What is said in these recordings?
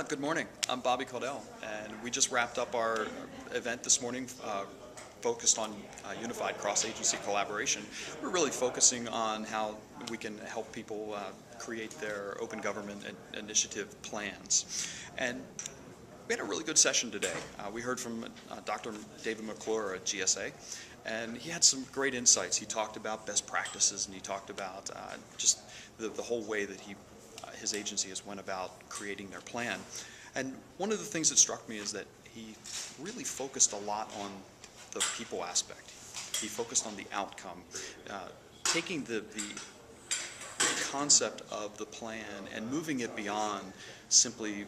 Good morning. I'm Bobby Caudill, and we just wrapped up our event this morning focused on unified cross-agency collaboration. We're really focusing on how we can help people create their open government initiative plans. And we had a really good session today. We heard from Dr. David McClure at GSA, and he had some great insights. He talked about best practices, and he talked about just the whole way that his agency has went about creating their plan. And one of the things that struck me is that he really focused a lot on the people aspect. He focused on the outcome, taking the concept of the plan and moving it beyond simply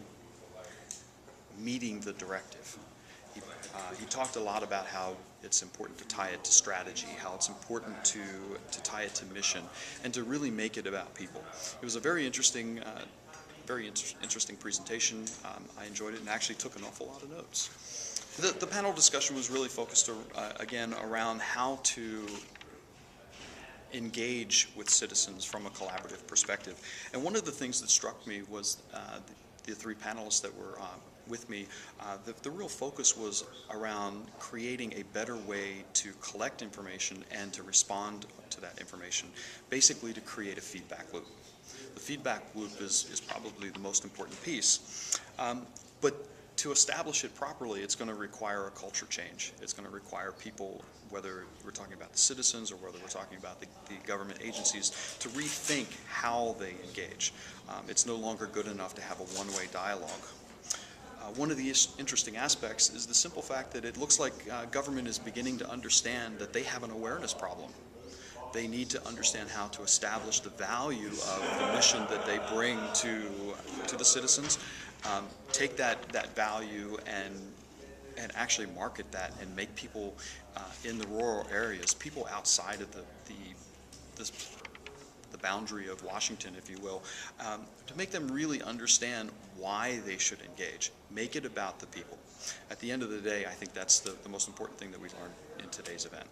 meeting the directive. He talked a lot about how it's important to tie it to strategy, how it's important to tie it to mission, and to really make it about people. It was a very interesting presentation. I enjoyed it and actually took an awful lot of notes. The panel discussion was really focused again around how to engage with citizens from a collaborative perspective. And one of the things that struck me was the three panelists that were with me, the real focus was around creating a better way to collect information and to respond to that information, basically to create a feedback loop. The feedback loop is probably the most important piece, but to establish it properly, it's going to require a culture change. It's going to require people, whether we're talking about the citizens or whether we're talking about the government agencies, to rethink how they engage. It's no longer good enough to have a one-way dialogue. One of the interesting aspects is the simple fact that it looks like government is beginning to understand that they have an awareness problem. They need to understand how to establish the value of the mission that they bring to the citizens, take that value and actually market that and make people in the rural areas, people outside of the boundary of Washington, if you will, to make them really understand why they should engage. Make it about the people. At the end of the day, I think that's the most important thing that we learned in today's event.